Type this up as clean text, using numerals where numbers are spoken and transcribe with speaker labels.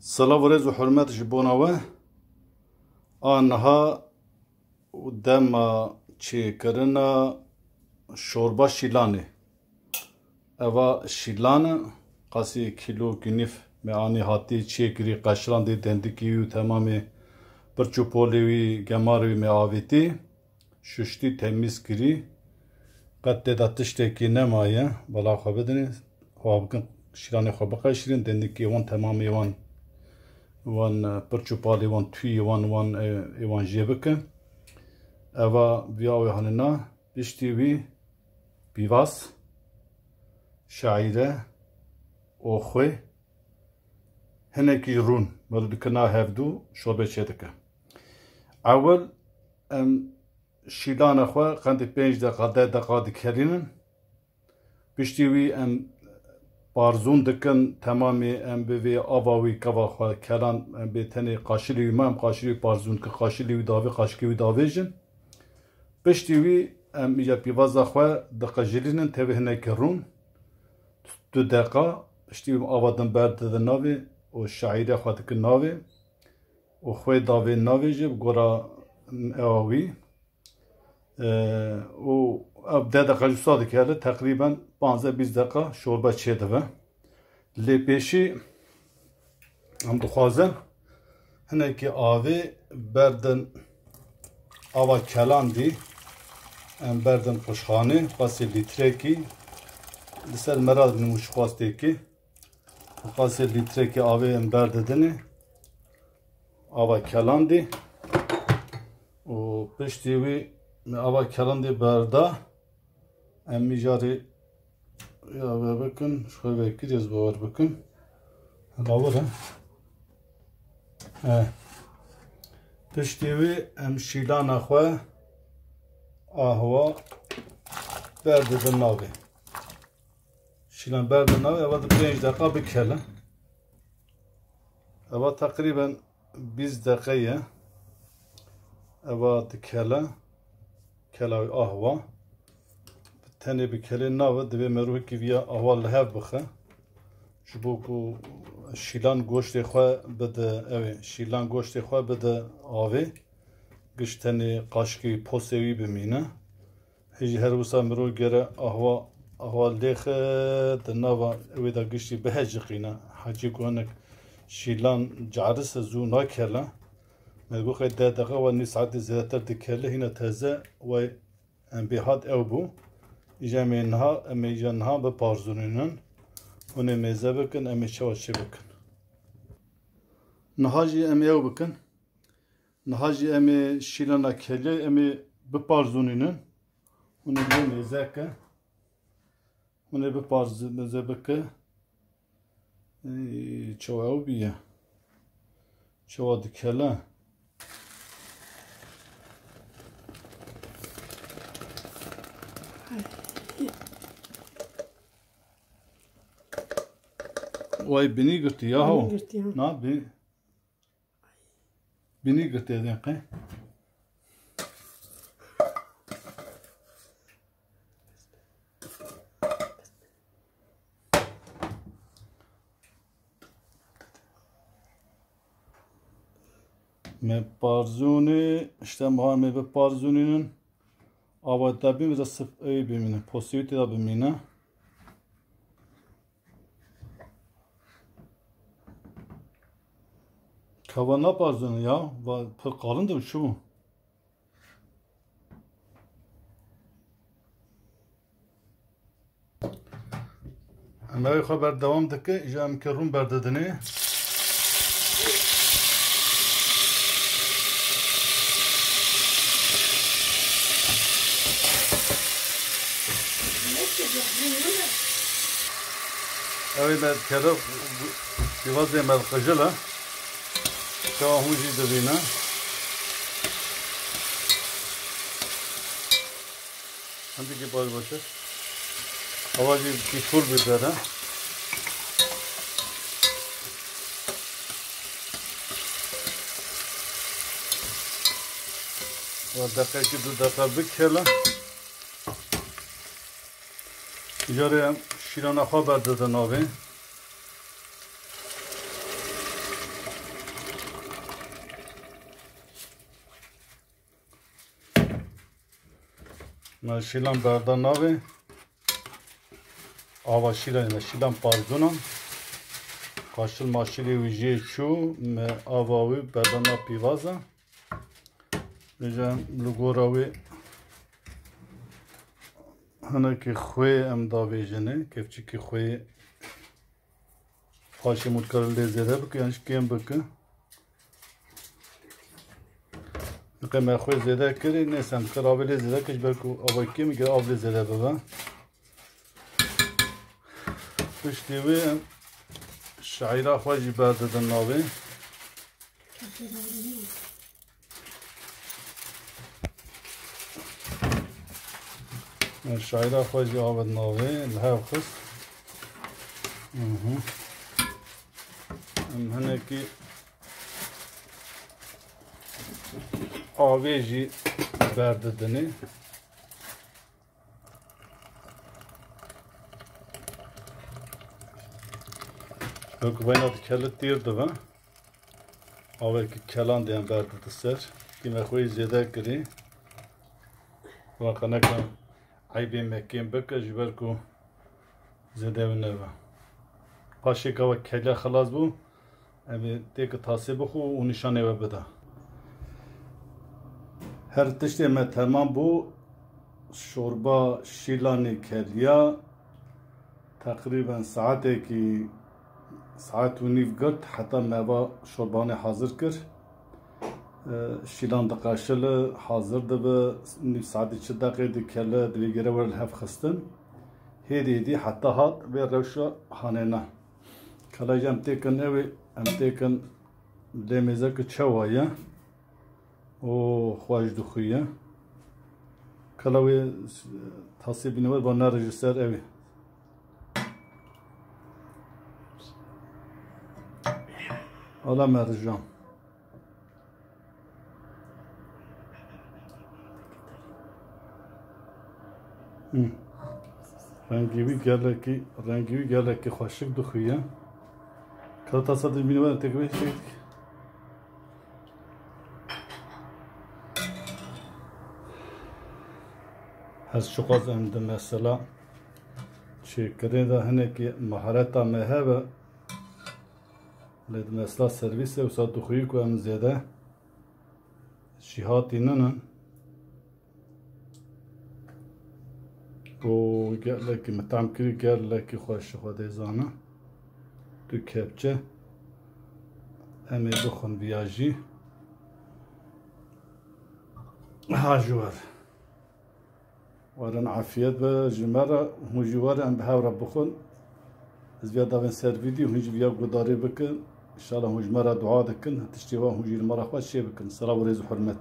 Speaker 1: صلاة ورز وحرمات جبوناوه آنها دما چه کرنا شوربا شیلانه اوا شیلان قاسی کیلو گنیف میانی هاتی چه کری قشران دی دندکیو تمامی پرچوپولیوی گماروی میآویتی ششتی تمیز کری قد دادتش تکی نمایه بالا خواب بدنی خواب کن شیلان خواب قشرین دندکی وان تمامی وان پرچوپالی وان توی وان جیبکه اوا بیاوی هننا بشتی وی بیواس شاعره اوخوی هنکی رون مردکنا هفدو شربه چیدکه اول شیلان اخوه قندی 5 دقیقه 10 دقیقه دکرینن بشتی وی بارزون دکن تمامی به آواوی کوا خواه کلان به تنی قاشلی ما قاشلی بارزون که قاشلی داوی قاشکی داویجن بشتی وی میجا پیوازا خواه دقیقه جلینن تبه هنکرون 2 دقیقه بشتی وی آوادن برد ناوی و شاعره خواه دکن ناوی و خواه داوی ناوی جب گورا آوی و 10 دقیقه جساده کرده تقریبا 15-20 دقیقه شوربه چیده و لی پیشی هم دخوازم هنه که آوی بردن آوا کلان دی بردن قشخانه قاسی لیتره کی لسر مراد نموش خواسته کی قاسی لیتره کی آوی برددنی آوا کلان دی و پشتی وی آوا کلان دی برده امی جاری یا بکن شوی بکریز باور بکن باور پشتی وی ام شیلان اخواه آهوا برده ناوی شیلان برده ناوی اول 5 دقیقه بکله اول تقریبا 20 دقیقه اول دکله کلاوی آهوا تنه بکله ناوی دبی مروه که ویا آهوا لحف بخه شبو کو شیلان گوشت خواه بده شیلان گوشت خواه بده آوی گشتنی قاشکی پوسوی بمینه هیچ هر وسا مرو گره آهوا لیخه دناوا اوی دا گشتی بهجقینه حاجی گوانک شیلان جعرس زو ناکرله مگو خیلی 10 دقیقه و نی ساعت زیادتر دکرله هینه تازه و انبیهات او بو ایجا به پارزونینن اونه میزه بکن امی چواشی بکن نهاجی امی او بکن نهاجی امی شیلان کلیه امی بپارزونینن اونه بی میزه که اونه بپارزونیزه بکن چوا او بیه چوا دکله وای بینی گرتی یا هو نه بینی گرتی دین قه me parzuni işte muhammed be parzuninin avada bir de sıf ay bimine posiyeti da bimine Kavana parzunu ya pek kalın da şu ama haber devam deke icam kerun berdedini Evet ben keref biraz yemel kajla شو هونجي دبينا عندي كي باز باشه اواجي كي فول بدره ودقيقة 2 دقيقة بكلا جاره شیران خواه بردادن آبه من شیلان بردان ناوه آوا شیلان شیلان پاردونم قاشل ماشیلی ویژه چو من آواوی بردان نا پیوازه بجام لگوراوی هنه که خوی ام داوی جنه کفچی که خوی پاشی مدکار لیزیده بکن یعنیش کم بکن نقیم خوی زیده کری نیستم کار آوی لیزیده کش بلکو آوی کم میگه آوی لیزیده ببا پشتیوی شعیره خواهی برددن ناوی شعیره خواهی آبد ناوی لحاو خست هنه که آوی جی برددنی Yok ben adı kelit dirdi va. Avel ki kelan diyen berdi ser. Kime xoy zede kiri. Va kanaka aybi mekken beka jiber ku zede ve neva. Paşe kava kella xalas bu. Abi tek tasibi xu u nişane ve beda. Her tişte me tamam bu şorba şilani kelya takriben saate ki ساعت و نیف گرد حتی میوه شربانه حاضر کر شیلان دقاشل حاضر دبه نیف ساعتی چه دقیقه دی کله دویگره ورل هف خستن هیدی حتی هات به روشا خانه نه کلا جم تکن اوی ام تکن لیمیزه که چوایه و خواهش دخویه کلا وی تصیبی نور با نرجسر اوی Ala mercan. Rengi gelek ki hoşluk duhuya. Kala tasadı bilmem tekrar şey. Az çok az ende mesela şey kadar hani ki maharata mehve لید مثلا سرویس و ساعت دخویی که هم زیاده شیهاتی ننن و گرله که مطعم کری گرله که خوش خواده زانه تو کپچه امی بخون بیاجی هاجوار وارن عافیت به جمره مجوار ام به هاورا بخون از بیا داون سر ویدیو هنج بیا گداری بکن ان شاء الله مجمره دعاء دكن تشتيوه مجير مرة خوات شي بكن صلاة وريز وحرمت